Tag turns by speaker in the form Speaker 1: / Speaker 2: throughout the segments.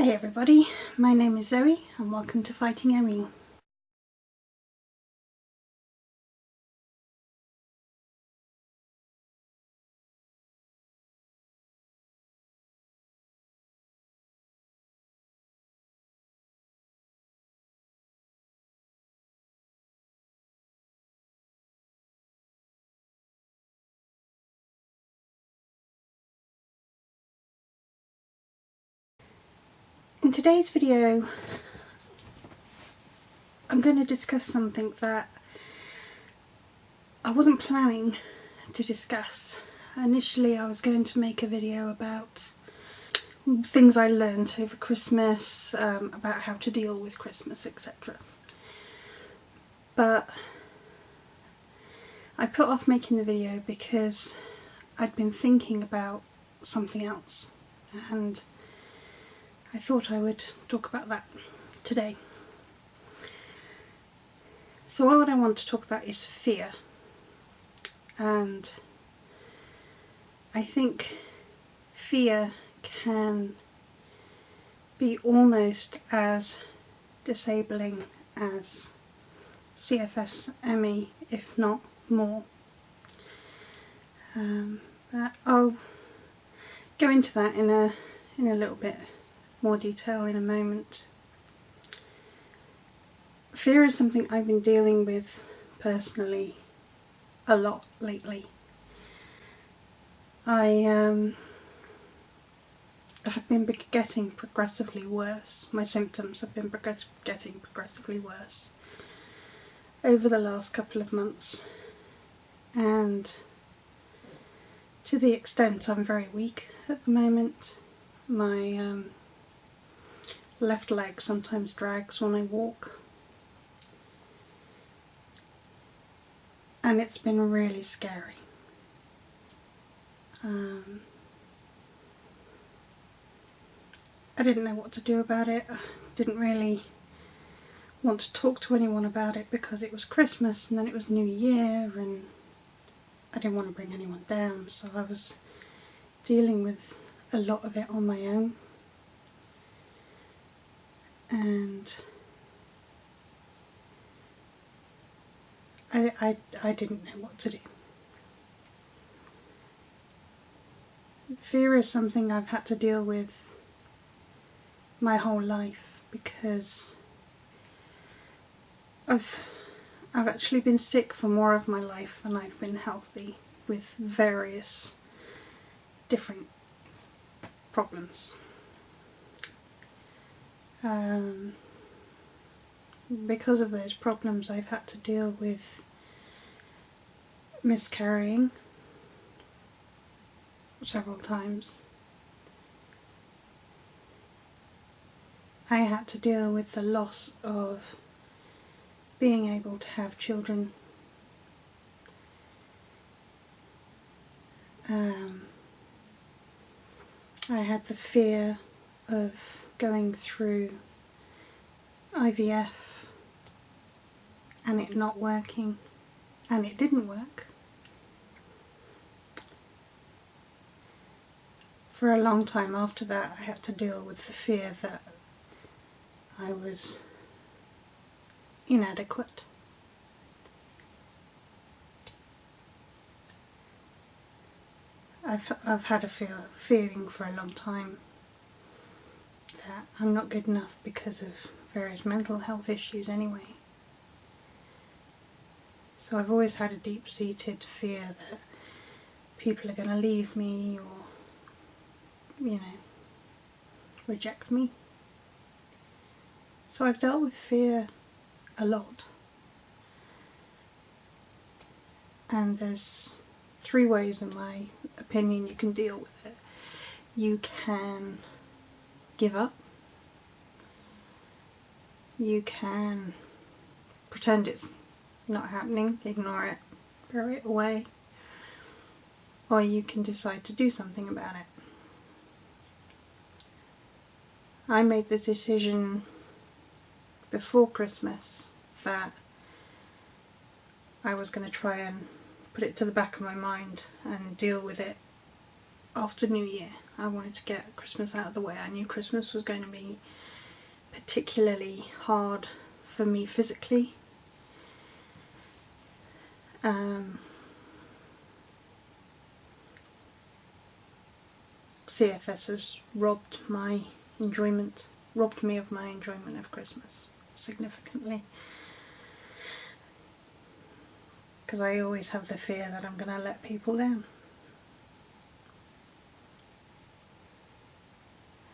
Speaker 1: Hi everybody, my name is Zoe and welcome to Fighting Irene. In today's video I'm going to discuss something that I wasn't planning to discuss. Initially I was going to make a video about things I learned over Christmas, about how to deal with Christmas, etc. But I put off making the video because I'd been thinking about something else and I thought I would talk about that today. So what I want to talk about is fear, and I think fear can be almost as disabling as CFS-ME, if not more. I'll go into that in a little bit more detail in a moment. Fear is something I've been dealing with personally a lot lately. I have been getting progressively worse. My symptoms have been getting progressively worse over the last couple of months, and to the extent I'm very weak at the moment. My left leg sometimes drags when I walk, and it's been really scary. I didn't know what to do about it. I didn't really want to talk to anyone about it because it was Christmas and then it was New Year and I didn't want to bring anyone down, so I was dealing with a lot of it on my own, and I didn't know what to do. Fear is something I've had to deal with my whole life because I've actually been sick for more of my life than I've been healthy, with various different problems. Because of those problems I've had to deal with miscarrying several times. I had to deal with the loss of being able to have children. I had the fear of going through IVF and it not working, and it didn't work. For a long time after that I had to deal with the fear that I was inadequate. I've had a feeling for a long time that I'm not good enough because of various mental health issues anyway. So I've always had a deep-seated fear that people are going to leave me or, reject me. So I've dealt with fear a lot. And there's 3 ways, in my opinion, you can deal with it. You can give up. You can pretend it's not happening, ignore it, throw it away. Or you can decide to do something about it. I made the decision before Christmas that I was going to try and put it to the back of my mind and deal with it after New Year. I wanted to get Christmas out of the way. I knew Christmas was going to be particularly hard for me physically. CFS has robbed me of my enjoyment of Christmas significantly. Because I always have the fear that I'm going to let people down.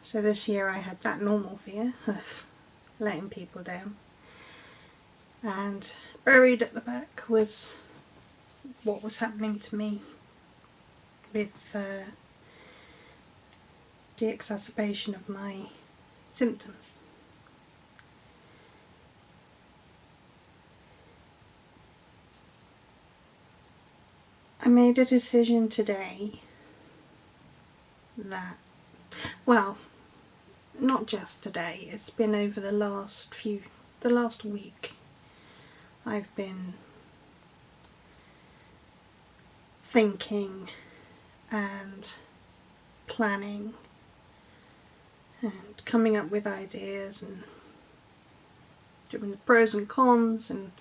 Speaker 1: So this year I had that normal fear of letting people down. And buried at the back was what was happening to me with the exacerbation of my symptoms. I made a decision today that, well, not just today, it's been over the last week. I've been thinking and planning and coming up with ideas and doing the pros and cons and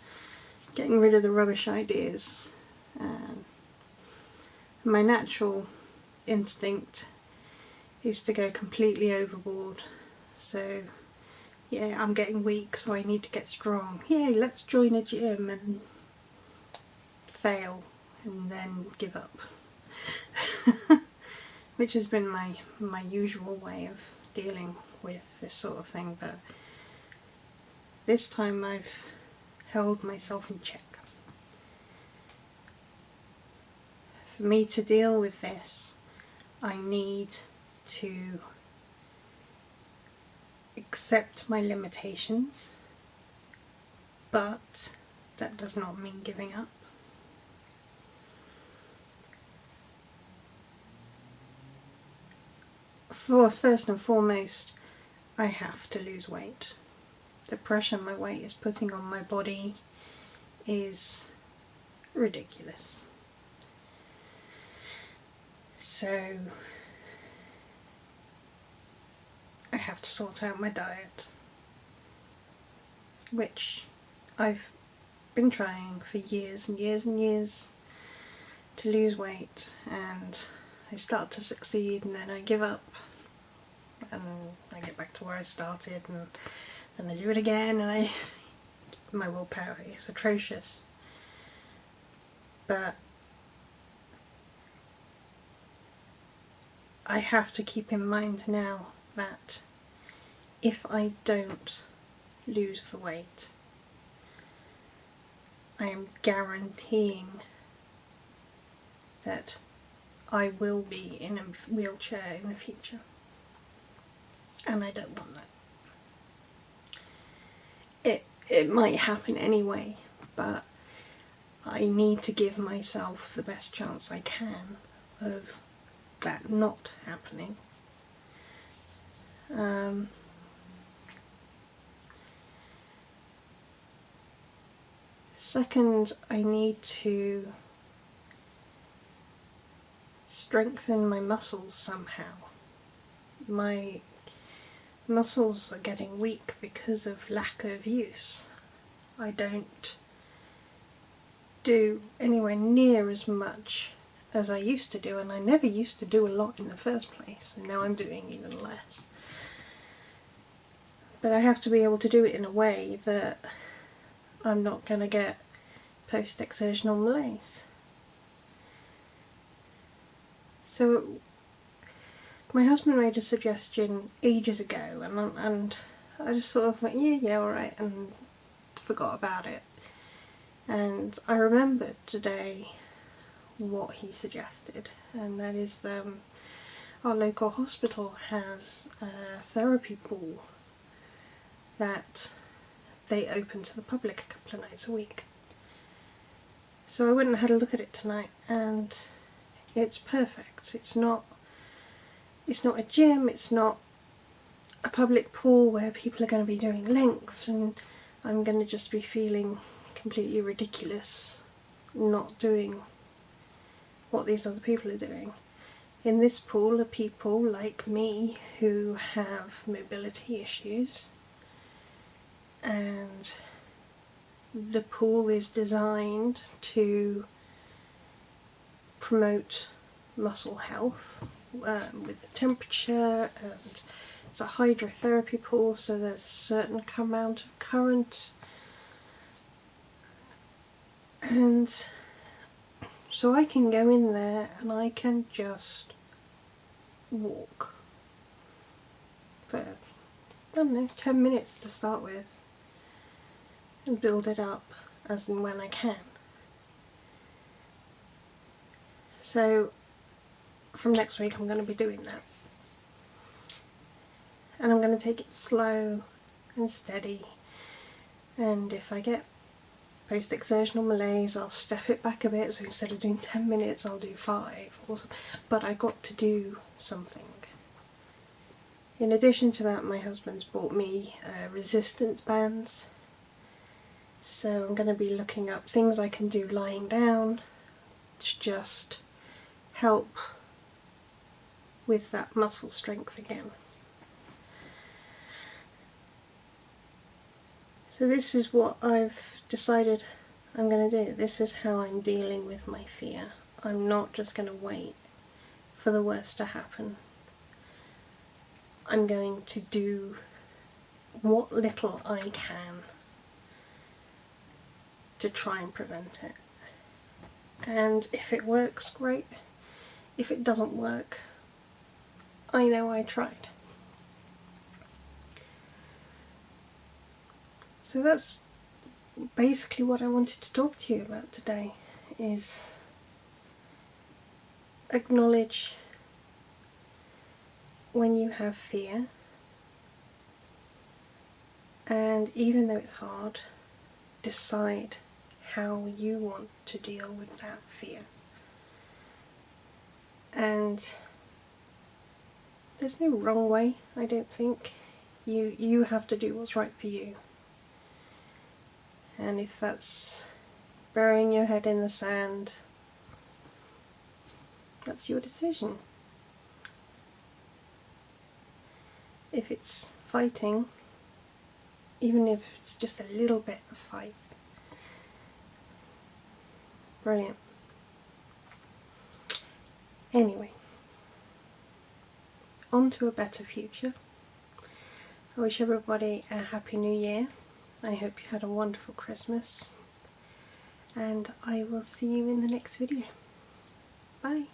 Speaker 1: getting rid of the rubbish ideas. My natural instinct is to go completely overboard. So yeah, I'm getting weak, so I need to get strong. Yay, let's join a gym, and fail and then give up. Which has been my usual way of dealing with this sort of thing, but this time I've held myself in check. For me to deal with this, I need to accept my limitations, but that does not mean giving up. First and foremost, I have to lose weight. The pressure my weight is putting on my body is ridiculous. So I have to sort out my diet, which I've been trying for years and years and years to lose weight, and I start to succeed and then I give up and I get back to where I started, and then I do it again, and my willpower is atrocious. But I have to keep in mind now that if I don't lose the weight, I am guaranteeing that I will be in a wheelchair in the future, and I don't want that. It might happen anyway, but I need to give myself the best chance I can of that not happening. Second, I need to strengthen my muscles somehow. My muscles are getting weak because of lack of use. I don't do anywhere near as much as I used to do, and I never used to do a lot in the first place, and now I'm doing even less. But I have to be able to do it in a way that I'm not going to get post-exertional malaise. So my husband made a suggestion ages ago, and I just sort of went, yeah, alright, and forgot about it. And I remembered today what he suggested, and that is our local hospital has a therapy pool that they open to the public a couple of nights a week. So I went and had a look at it tonight, and it's perfect. It's not a gym, it's not a public pool where people are going to be doing lengths and I'm going to just be feeling completely ridiculous not doing what these other people are doing. In this pool are people like me who have mobility issues, and the pool is designed to promote muscle health with the temperature, and it's a hydrotherapy pool, so there's a certain amount of current, and so I can go in there and I can just walk for, I don't know, 10 minutes to start with, and build it up as and when I can. So from next week I'm going to be doing that, and I'm going to take it slow and steady, and if I get post-exertional malaise I'll step it back a bit, so instead of doing 10 minutes I'll do 5 or something. But I got to do something. In addition to that, my husband's bought me resistance bands, so I'm going to be looking up things I can do lying down to just help with that muscle strength again. So this is what I've decided I'm going to do. This is how I'm dealing with my fear. I'm not just going to wait for the worst to happen. I'm going to do what little I can to try and prevent it. And if it works, great. If it doesn't work, I know I tried. So that's basically what I wanted to talk to you about today, is acknowledge when you have fear, and even though it's hard, decide how you want to deal with that fear. And there's no wrong way, I don't think. You have to do what's right for you. And if that's burying your head in the sand, that's your decision. If it's fighting, even if it's just a little bit of fight, brilliant. Anyway, on to a better future. I wish everybody a happy new year. I hope you had a wonderful Christmas, and I will see you in the next video. Bye.